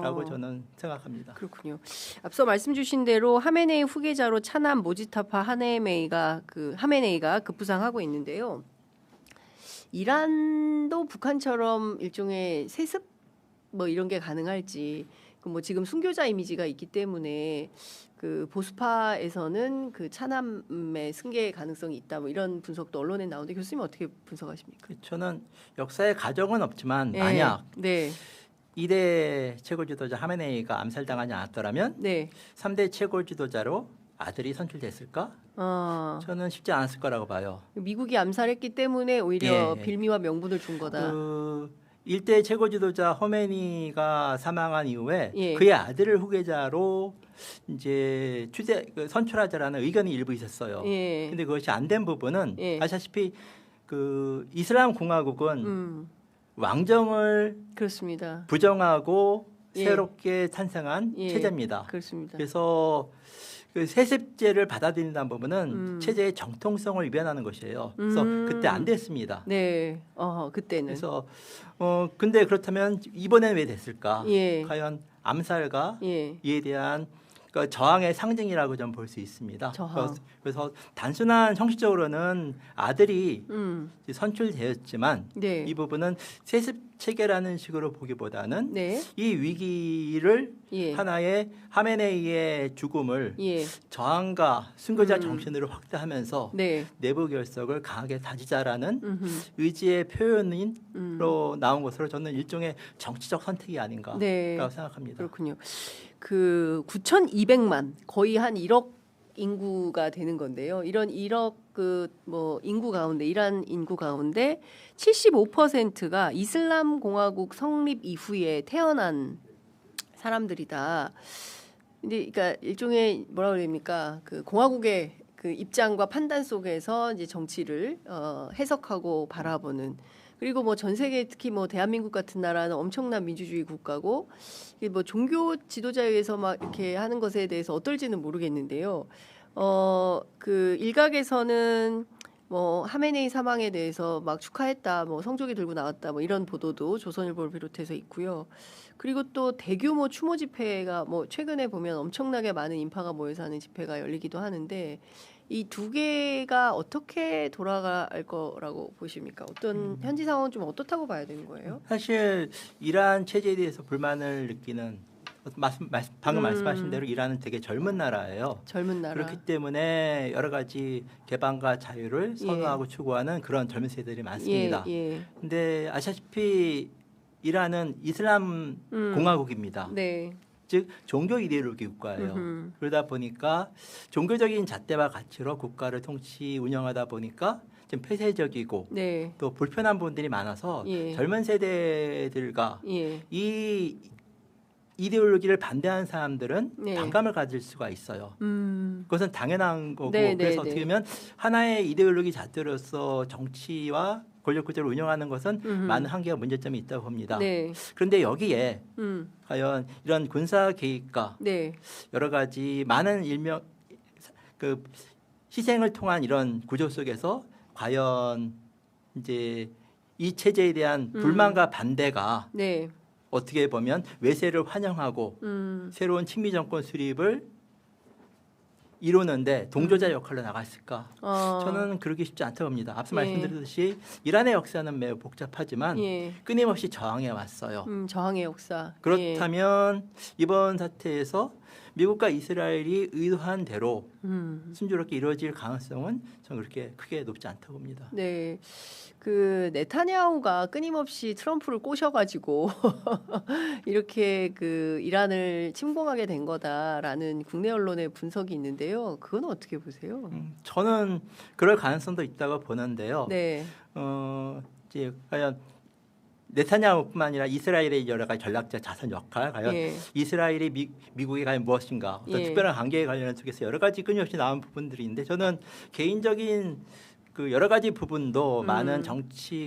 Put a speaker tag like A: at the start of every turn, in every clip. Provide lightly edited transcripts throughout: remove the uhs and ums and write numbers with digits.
A: 라고 저는 생각합니다.
B: 그렇군요. 앞서 말씀 주신 대로 하메네이 후계자로 차남 모지타파 하메네이가 급부상하고 있는데요. 이란도 북한처럼 일종의 세습 뭐 이런 게 가능할지, 뭐 지금 순교자 이미지가 있기 때문에 그 보수파에서는 그 차남의 승계 가능성이 있다, 뭐 이런 분석도 언론에 나오는데 교수님 어떻게 분석하십니까?
A: 저는 역사의 가정은 없지만
B: 네.
A: 만약
B: 네.
A: 2대 최고 지도자 하메네이가 암살당하지 않았더라면
B: 네.
A: 3대 최고 지도자로 아들이 선출됐을까? 저는 쉽지 않았을 거라고 봐요.
B: 미국이 암살했기 때문에 오히려
A: 예.
B: 빌미와 명분을 준 거다.
A: 그 1대 최고 지도자 허메니가 사망한 이후에
B: 예.
A: 그의 아들을 후계자로 이제 선출하자라는 의견이 일부 있었어요.
B: 예.
A: 근데 그것이 안 된 부분은
B: 예.
A: 아시다시피 그 이슬람 공화국은 왕정을
B: 그렇습니다.
A: 부정하고
B: 예.
A: 새롭게 탄생한
B: 예.
A: 체제입니다.
B: 그렇습니다.
A: 그래서 그 세습제를 받아들인다는 부분은 체제의 정통성을 위반하는 것이에요. 그래서 그때 안 됐습니다.
B: 네. 그때는.
A: 그래서 근데 그렇다면 이번에는 왜 됐을까?
B: 예.
A: 과연 암살과
B: 예.
A: 이에 대한 그 저항의 상징이라고 좀 볼 수 있습니다.
B: 저항.
A: 그래서 단순한 형식적으로는 아들이 선출되었지만
B: 네.
A: 이 부분은 세습 체계라는 식으로 보기보다는
B: 네.
A: 이 위기를
B: 예.
A: 하나의 하메네이의 죽음을
B: 예.
A: 저항과 순교자 정신으로 확대하면서
B: 네.
A: 내부 결석을 강하게 다지자라는
B: 음흠.
A: 의지의 표현으로 나온 것으로 저는 일종의 정치적 선택이 아닌가라고
B: 네.
A: 생각합니다.
B: 그렇군요. 그 9,200만 거의 한 1억 인구가 되는 건데요. 이런 1억 그 뭐 인구 가운데 이란 인구 가운데 75%가 이슬람 공화국 성립 이후에 태어난 사람들이다. 근데 그러니까 일종의 뭐라 그럽니까? 그 공화국의 그 입장과 판단 속에서 이제 정치를 해석하고 바라보는, 그리고 뭐 전 세계 특히 뭐 대한민국 같은 나라는 엄청난 민주주의 국가고 이게 뭐 종교 지도자에 의해서 막 이렇게 하는 것에 대해서 어떨지는 모르겠는데요. 그 일각에서는 뭐 하메네이 사망에 대해서 막 축하했다, 뭐 성조기 들고 나왔다, 뭐 이런 보도도 조선일보를 비롯해서 있고요. 그리고 또 대규모 추모 집회가 뭐 최근에 보면 엄청나게 많은 인파가 모여서 하는 집회가 열리기도 하는데 이 두 개가 어떻게 돌아갈 거라고 보십니까? 어떤 현지 상황은 좀 어떻다고 봐야 되는 거예요?
A: 사실 이란 체제에 대해서 불만을 느끼는 방금 말씀하신 대로 이란은 되게 젊은 나라예요.
B: 젊은 나라.
A: 그렇기 때문에 여러 가지 개방과 자유를 선호하고 추구하는 그런 젊은 세대들이 많습니다.
B: 예.
A: 근데 아시다시피 이란은 이슬람 공화국입니다.
B: 네.
A: 즉 종교 이데올로기 국가예요. 그러다 보니까 종교적인 잣대와 가치로 국가를 통치 운영하다 보니까 좀 폐쇄적이고
B: 네.
A: 또 불편한 부분들이 많아서
B: 예.
A: 젊은 세대들과
B: 예.
A: 이 이데올로기를 반대하는 사람들은
B: 네.
A: 반감을 가질 수가 있어요. 그것은 당연한 거고
B: 네,
A: 그래서
B: 네,
A: 어떻게 보면 하나의 이데올로기 잣대로서 정치와 권력 구조를 운영하는 것은 많은 한계와 문제점이 있다고 봅니다.
B: 네.
A: 그런데 여기에 과연 이런 군사 개입과
B: 네.
A: 여러 가지 많은 그 희생을 통한 이런 구조 속에서 과연 이제 이 체제에 대한 불만과 반대가
B: 네.
A: 어떻게 보면 외세를 환영하고 새로운 친미 정권 수립을 이루는데 동조자 역할로 나갔을까? 저는 그러기 쉽지 않다고 봅니다. 앞서
B: 예.
A: 말씀드렸듯이 이란의 역사는 매우 복잡하지만
B: 예.
A: 끊임없이 저항해 왔어요.
B: 저항의 역사.
A: 그렇다면 이번 사태에서 미국과 이스라엘이 의도한 대로 순조롭게 이루어질 가능성은 저는 그렇게 크게 높지 않다고 봅니다.
B: 네. 그 네타냐후가 끊임없이 트럼프를 꼬셔가지고 이렇게 그 이란을 침공하게 된 거다라는 국내 언론의 분석이 있는데요. 그건 어떻게 보세요?
A: 저는 그럴 가능성도 있다고 보는데요.
B: 네.
A: 이제 과연 네타냐후뿐만 아니라 이스라엘의 여러 가지 전략적 자산 역할, 과연
B: 예.
A: 이스라엘이 미국에 과연 무엇인가, 어떤
B: 예.
A: 특별한 관계에 관련한 쪽에서 여러 가지 끊임없이 나온 부분들이 있는데 저는 개인적인 그 여러 가지 부분도 많은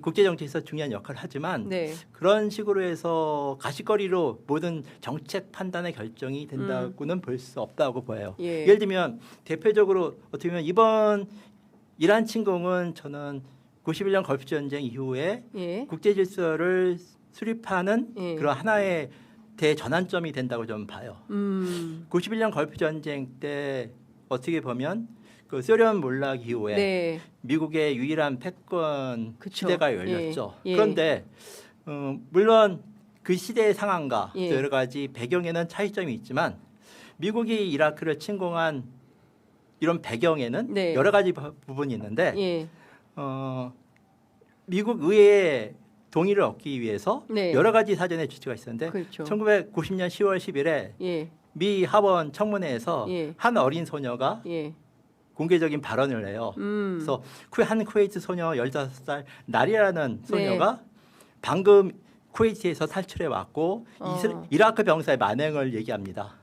A: 국제 정치에서 중요한 역할을 하지만
B: 네.
A: 그런 식으로 해서 가시거리로 모든 정책 판단의 결정이 된다고는 볼 수 없다고 보여요.
B: 예.
A: 예를 들면 대표적으로 어떻게 보면 이번 이란 침공은 저는 91년 걸프 전쟁 이후에
B: 예.
A: 국제 질서를 수립하는
B: 예.
A: 그런 하나의 대전환점이 된다고 좀 봐요. 91년 걸프 전쟁 때 어떻게 보면 그 소련 몰락 이후에
B: 네.
A: 미국의 유일한 패권
B: 그쵸.
A: 시대가 열렸죠.
B: 예.
A: 그런데 물론 그 시대의 상황과
B: 예.
A: 또 여러 가지 배경에는 차이점이 있지만 미국이 이라크를 침공한 이런 배경에는
B: 네.
A: 여러 가지 부분이 있는데
B: 예.
A: 미국 의회의 동의를 얻기 위해서
B: 네.
A: 여러 가지 사전의 조치가 있었는데
B: 그렇죠.
A: 1990년 10월 10일에
B: 예.
A: 미 하원 청문회에서
B: 예.
A: 한 어린 소녀가
B: 예.
A: 공개적인 발언을 해요. 그래서 한 쿠웨이트 소녀 15살 날이라는 소녀가 방금 쿠웨이트에서 탈출해 왔고 이라크 병사의 만행을 얘기합니다.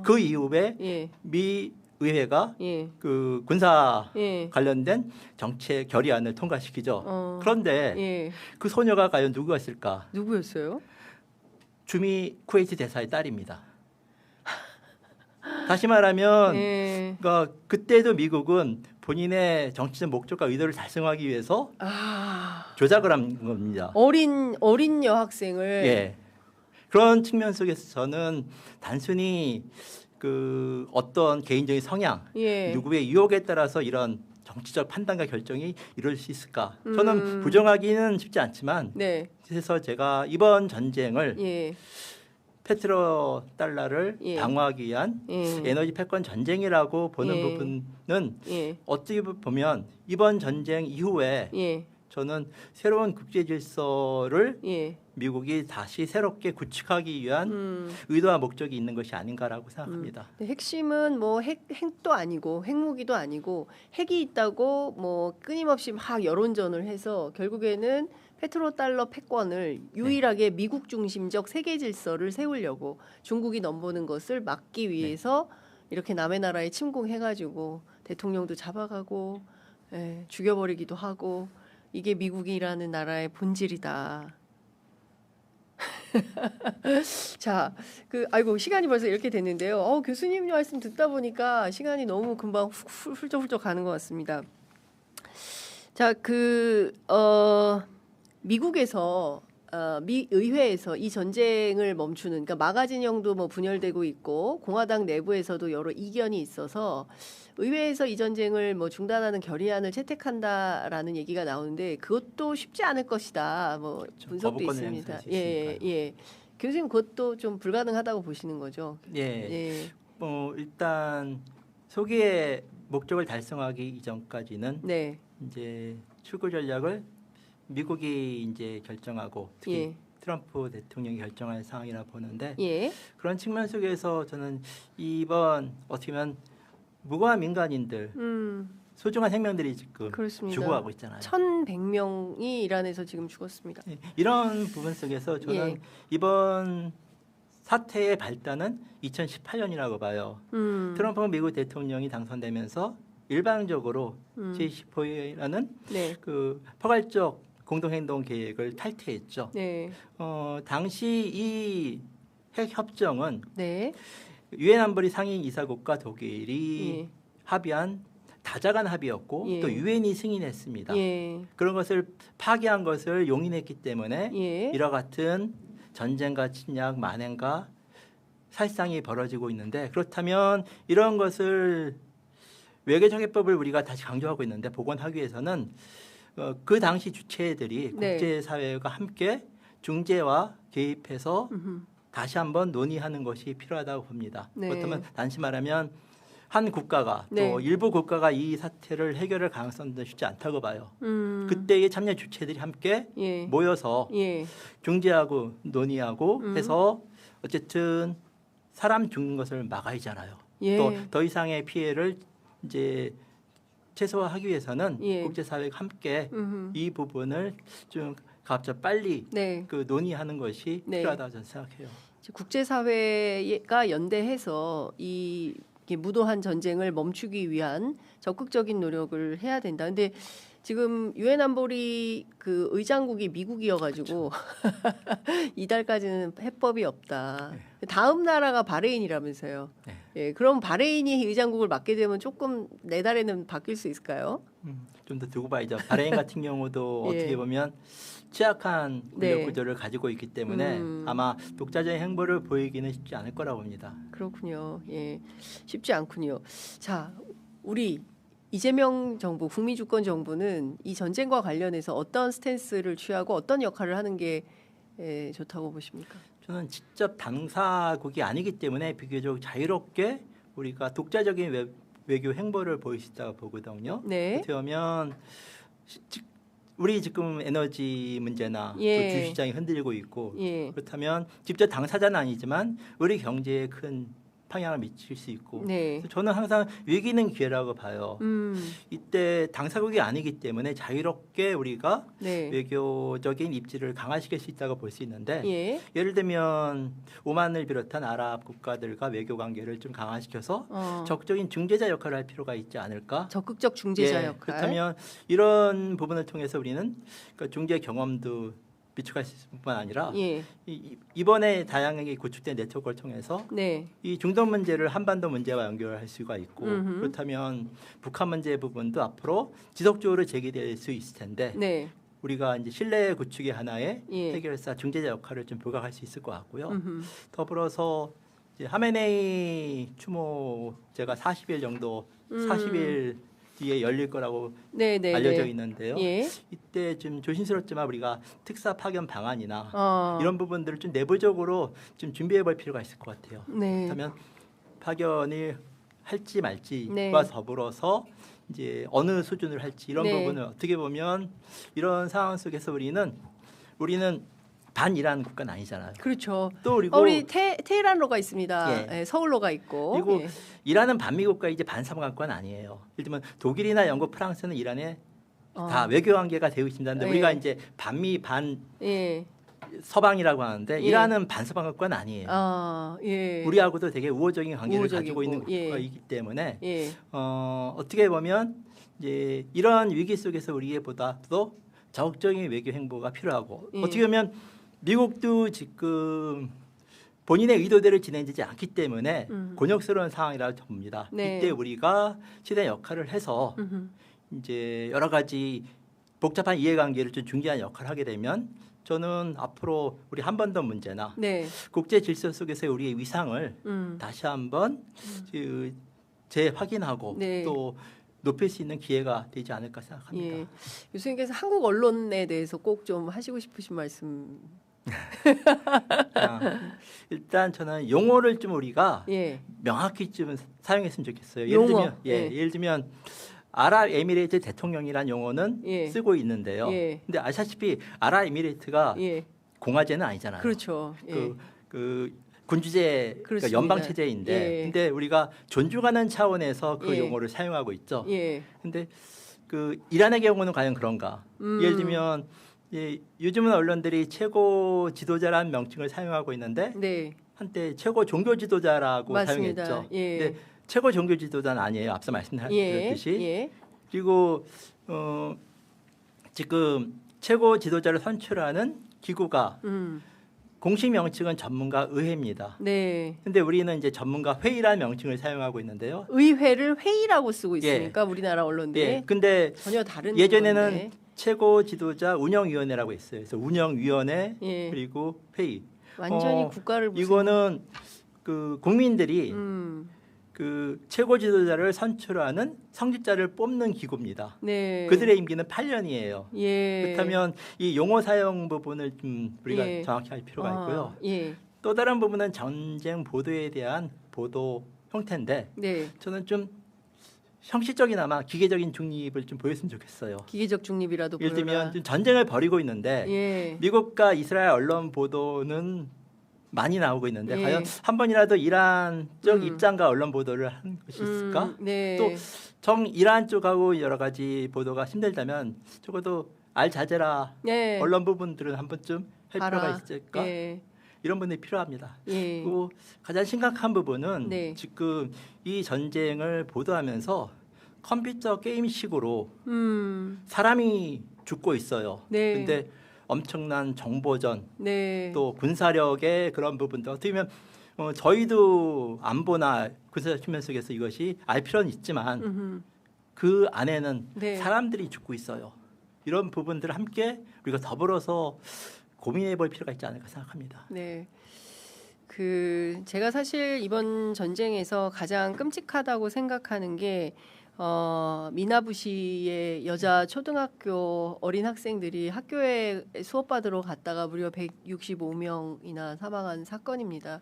A: 그 이후에
B: 예.
A: 미 의회가
B: 예.
A: 그 군사
B: 예.
A: 관련된 정책 결의안을 통과시키죠. 그런데
B: 예.
A: 그 소녀가 과연 누구였을까?
B: 누구였어요?
A: 주미 쿠웨이트 대사의 딸입니다. 다시 말하면
B: 예.
A: 그러니까 그때도 미국은 본인의 정치적 목적과 의도를 달성하기 위해서 조작을 한 겁니다.
B: 어린 여학생을
A: 예. 그런 측면 속에서 저는 단순히 그 어떤 개인적인 성향,
B: 예.
A: 누구의 유혹에 따라서 이런 정치적 판단과 결정이 이룰 수 있을까? 저는 부정하기는 쉽지 않지만
B: 네.
A: 그래서 제가 이번 전쟁을
B: 예.
A: 페트로 달러를
B: 예.
A: 방어하기 위한
B: 예.
A: 에너지 패권 전쟁이라고 보는
B: 예.
A: 부분은
B: 예.
A: 어떻게 보면 이번 전쟁 이후에
B: 예.
A: 저는 새로운 국제 질서를
B: 예.
A: 미국이 다시 새롭게 구축하기 위한 의도와 목적이 있는 것이 아닌가라고 생각합니다.
B: 핵심은 뭐 핵도 아니고 핵무기도 아니고 핵이 있다고 뭐 끊임없이 막 여론전을 해서 결국에는 페트로달러 패권을 유일하게 미국 중심적 세계 질서를 세우려고 중국이 넘보는 것을 막기 위해서 이렇게 남의 나라에 침공해가지고 대통령도 잡아가고 죽여버리기도 하고 이게 미국이라는 나라의 본질이다. 자, 아이고 시간이 벌써 이렇게 됐는데요. 교수님 말씀 듣다 보니까 시간이 너무 금방 훌쩍훌쩍 가는 것 같습니다. 자, 미국에서 미 의회에서 이 전쟁을 멈추는, 그러니까 마가 진영도 뭐 분열되고 있고 공화당 내부에서도 여러 이견이 있어서 의회에서 이 전쟁을 뭐 중단하는 결의안을 채택한다라는 얘기가 나오는데 그것도 쉽지 않을 것이다. 뭐 분석도 있습니다. 예. 교수님 그것도 좀 불가능하다고 보시는 거죠?
A: 예. 일단 소기의 목적을 달성하기 이전까지는
B: 네.
A: 이제 출구 전략을 미국이 이제 결정하고 특히 트럼프 대통령이 결정할 상황이라 보는데 그런 측면 속에서 저는 이번 어떻게 보면 무고한 민간인들 소중한 생명들이 지금
B: 그렇습니다.
A: 죽어가고 있잖아요.
B: 1,100명이 이란에서 지금 죽었습니다.
A: 이런 부분 속에서 저는 이번 사태의 발단은 2018년이라고 봐요. 트럼프 미국 대통령이 당선되면서 일방적으로 J-14라는 그 포괄적 공동행동 계획을 탈퇴했죠. 당시 이 핵 협정은 유엔 안보리 상임 이사국과 독일이 합의한 다자간 합의였고 또 유엔이 승인했습니다. 그런 것을 파기한 것을 용인했기 때문에 이와 같은 전쟁과 침략, 만행과 살상이 벌어지고 있는데 그렇다면 이런 것을 외교적 해법을 우리가 다시 강조하고 있는데 복원하기 위해서는 그 당시 주체들이 국제사회가 함께 중재와 개입해서 다시 한번 논의하는 것이 필요하다고 봅니다. 그렇다면 단지 말하면 한 국가가 또 일부 국가가 이 사태를 해결할 가능성도 쉽지 않다고 봐요. 그때의 참여 주체들이 함께 모여서 중재하고 논의하고 해서 어쨌든 사람 죽는 것을 막아야잖아요. 또 더 이상의 피해를 이제 최소화하기 위해서는 국제사회가 함께 이 부분을 좀 각자 빨리 그 논의하는 것이 필요하다고 저는 생각해요.
B: 국제사회가 연대해서 이 무도한 전쟁을 멈추기 위한 적극적인 노력을 해야 된다. 근데 지금 유엔 안보리 그 의장국이 미국이어가지고 이달까지는 해법이 없다. 다음 나라가 바레인이라면서요. 그럼 바레인이 의장국을 맡게 되면 조금 내달에는 바뀔 수 있을까요?
A: 좀 더 두고 봐야죠. 바레인 같은 경우도
B: 예.
A: 어떻게 보면 취약한 권력
B: 네.
A: 구조를 가지고 있기 때문에 아마 독자적인 행보를 보이기는 쉽지 않을 거라고 봅니다.
B: 그렇군요. 예, 쉽지 않군요. 자, 우리 이재명 정부, 국민주권 정부는 이 전쟁과 관련해서 어떤 스탠스를 취하고 어떤 역할을 하는 게 좋다고 보십니까?
A: 저는 직접 당사국이 아니기 때문에 비교적 자유롭게 우리가 독자적인 외교 행보를 보일 수 있다고 보거든요.
B: 네.
A: 어떻게 보면 우리 지금 에너지 문제나
B: 예.
A: 또 주시장이 흔들리고 있고
B: 예.
A: 그렇다면 직접 당사자는 아니지만 우리 경제에 큰 영향을 미칠 수 있고
B: 네.
A: 그래서 저는 항상 위기는 기회라고 봐요. 이때 당사국이 아니기 때문에 자유롭게 우리가
B: 네.
A: 외교적인 입지를 강화시킬 수 있다고 볼 수 있는데
B: 예.
A: 예를 들면 오만을 비롯한 아랍 국가들과 외교 관계를 좀 강화시켜서 적극적인 중재자 역할을 할 필요가 있지 않을까?
B: 적극적 중재자
A: 예,
B: 역할.
A: 그렇다면 이런 부분을 통해서 우리는 그러니까 중재 경험도 비축할 수 있을 뿐만 아니라
B: 예.
A: 이번에 다양하게 구축된 네트워크를 통해서
B: 네.
A: 이 중동 문제를 한반도 문제와 연결할 수가 있고
B: 음흠.
A: 그렇다면 북한 문제 부분도 앞으로 지속적으로 제기될 수 있을 텐데
B: 네.
A: 우리가 이제 신뢰 구축의 하나의
B: 예.
A: 해결사 중재자 역할을 좀 부각할 수 있을 것 같고요.
B: 음흠.
A: 더불어서 이제 하메네이 추모제가 40일 정도 40일 뒤에 열릴 거라고
B: 네, 네,
A: 알려져
B: 네.
A: 있는데요.
B: 예.
A: 이때 좀 조심스럽지만 우리가 특사 파견 방안이나
B: 어.
A: 이런 부분들을 좀 내부적으로 좀 준비해 볼 필요가 있을 것 같아요.
B: 네.
A: 그렇다면 파견을 할지 말지와
B: 네.
A: 더불어서 이제 어느 수준을 할지 이런
B: 네.
A: 부분을 어떻게 보면 이런 상황 속에서 우리는 반이란 국가는 아니잖아요.
B: 그렇죠.
A: 또 그리고
B: 우리 테헤란로가 있습니다.
A: 예.
B: 예, 서울로가 있고.
A: 그리고
B: 예.
A: 이란은 반미국가 이제 반사관권 아니에요. 예를 들면 독일이나 영국, 프랑스는 이란에 다 외교 관계가 되어 있습니다. 근데
B: 예.
A: 우리가 이제 반미 반
B: 예.
A: 서방이라고 하는데
B: 예.
A: 이란은 반서방권 아니에요.
B: 아, 예.
A: 우리하고도 되게 우호적인 관계를
B: 우호적이고,
A: 가지고 있는
B: 예.
A: 국가이기 때문에
B: 예.
A: 어떻게 보면 이제 이런 위기 속에서 우리보다도 적극적인 외교 행보가 필요하고
B: 예.
A: 어떻게 보면 미국도 지금 본인의 의도대로 진행되지 않기 때문에 곤욕스러운 상황이라고 봅니다.
B: 네.
A: 이때 우리가 최대한 역할을 해서 이제 여러 가지 복잡한 이해관계를 좀 중재하는 역할을 하게 되면 저는 앞으로 우리 한반도 문제나
B: 네.
A: 국제 질서 속에서의 우리의 위상을 다시 한번 재확인하고
B: 네.
A: 또 높일 수 있는 기회가 되지 않을까 생각합니다.
B: 예. 교수님께서 한국 언론에 대해서 꼭 좀 하시고 싶으신 말씀.
A: 일단 저는 용어를 좀 우리가
B: 예.
A: 명확히 좀 사용했으면 좋겠어요.
B: 용어.
A: 예를 들면 아랍에미레이트 대통령이란 용어는
B: 예.
A: 쓰고 있는데요.
B: 예.
A: 근데 아시다시피 아랍에미레이트가
B: 예.
A: 공화제는 아니잖아요.
B: 그렇죠. 예.
A: 그 군주제 그러니까
B: 그렇습니다.
A: 연방 체제인데
B: 예.
A: 근데 우리가 존중하는 차원에서 그
B: 예.
A: 용어를 사용하고 있죠.
B: 예.
A: 근데 그 이란의 경우는 과연 그런가? 예를 들면 요즘은 언론들이 최고 지도자라는 명칭을 사용하고 있는데
B: 네.
A: 한때 최고 종교 지도자라고
B: 맞습니다.
A: 사용했죠.
B: 예.
A: 근데 최고 종교 지도자는 아니에요. 앞서 말씀드렸듯이.
B: 예.
A: 그리고 지금 최고 지도자를 선출하는 기구가 공식 명칭은 전문가 의회입니다.
B: 네.
A: 근데 우리는 이제 전문가 회의라는 명칭을 사용하고 있는데요.
B: 의회를 회의라고 쓰고 있으니까 우리나라 언론들이
A: 예. 근데
B: 전혀 다른
A: 예전에는
B: 건데.
A: 최고 지도자 운영위원회라고 있어요. 그래서 운영위원회
B: 예.
A: 그리고 회의.
B: 완전히 국가를 무슨
A: 이거는 그 국민들이 그 최고 지도자를 선출하는 성직자를 뽑는 기구입니다.
B: 네.
A: 그들의 임기는 8년이에요.
B: 예.
A: 그렇다면 이 용어 사용 부분을 좀 우리가
B: 예.
A: 정확히 할 필요가 있고요.
B: 예.
A: 또 다른 부분은 전쟁 보도에 대한 보도 형태인데
B: 네.
A: 저는 좀 형식적이나마 기계적인 중립을 좀 보였으면 좋겠어요.
B: 기계적 중립이라도
A: 예를
B: 보여라.
A: 들면 좀 전쟁을 벌이고 있는데
B: 예.
A: 미국과 이스라엘 언론 보도는 많이 나오고 있는데
B: 예.
A: 과연 한 번이라도 이란 쪽 입장과 언론 보도를 한 것이 있을까?
B: 네.
A: 또 정 이란 쪽하고 여러 가지 보도가 힘들다면 적어도 알자제라
B: 예.
A: 언론 부분들은 한 번쯤 할
B: 봐라.
A: 필요가 있을까?
B: 예.
A: 이런 분들이 필요합니다.
B: 예.
A: 그리고 가장 심각한 부분은
B: 네.
A: 지금 이 전쟁을 보도하면서 컴퓨터 게임식으로 사람이 죽고 있어요.
B: 네.
A: 근데 엄청난 정보전
B: 네.
A: 또 군사력의 그런 부분도 어떻게 보면 저희도 안보나 군사적 측면 속에서 이것이 알 필요는 있지만 그 안에는
B: 네.
A: 사람들이 죽고 있어요. 이런 부분들을 함께 우리가 더불어서 고민해 볼 필요가 있지 않을까 생각합니다.
B: 네. 그 제가 사실 이번 전쟁에서 가장 끔찍하다고 생각하는 게 미나부시의 여자 초등학교 어린 학생들이 학교에 수업 받으러 갔다가 무려 165명이나 사망한 사건입니다.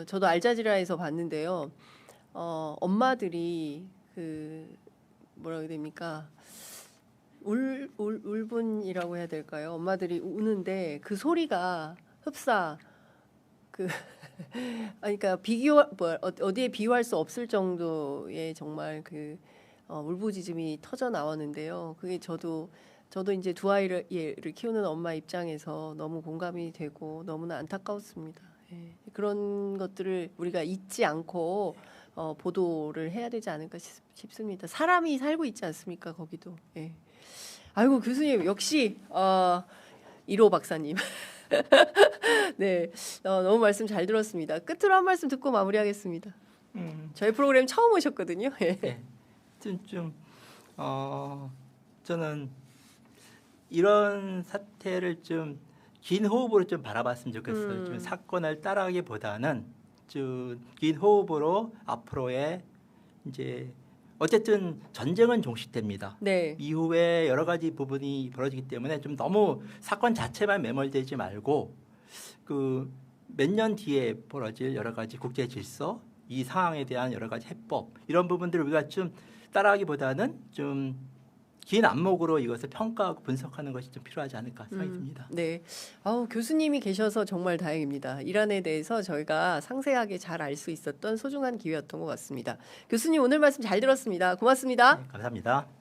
B: 저도 알자지라에서 봤는데요. 엄마들이 뭐라 해야 됩니까? 울분이라고 해야 될까요? 엄마들이 우는데 그 소리가 흡사 그러니까 어디에 비유할 수 없을 정도의 정말 울부짖음이 터져 나왔는데요. 그게 저도 이제 두 아이를 키우는 엄마 입장에서 너무 공감이 되고 너무나 안타까웠습니다. 예. 그런 것들을 우리가 잊지 않고 보도를 해야 되지 않을까 싶습니다. 사람이 살고 있지 않습니까? 거기도. 예. 아이고 교수님 역시 1호 박사님. 네, 너무 말씀 잘 들었습니다. 끝으로 한 말씀 듣고 마무리하겠습니다. 저희 프로그램 처음 오셨거든요.
A: 네. 저는 이런 사태를 좀 긴 호흡으로 좀 바라봤으면 좋겠어요. 좀 사건을 따라가기보다는 좀 긴 호흡으로 앞으로의 이제 어쨌든 전쟁은 종식됩니다.
B: 네.
A: 이후에 여러 가지 부분이 벌어지기 때문에 좀 너무 사건 자체만 매몰되지 말고 그 몇 년 뒤에 벌어질 여러 가지 국제 질서, 이 상황에 대한 여러 가지 해법 이런 부분들을 우리가 좀 따라가기보다는 좀 긴 안목으로 이것을 평가하고 분석하는 것이 좀 필요하지 않을까 생각이 듭니다.
B: 네. 교수님이 계셔서 정말 다행입니다. 이란에 대해서 저희가 상세하게 잘 알 수 있었던 소중한 기회였던 것 같습니다. 교수님 오늘 말씀 잘 들었습니다. 고맙습니다.
A: 네, 감사합니다.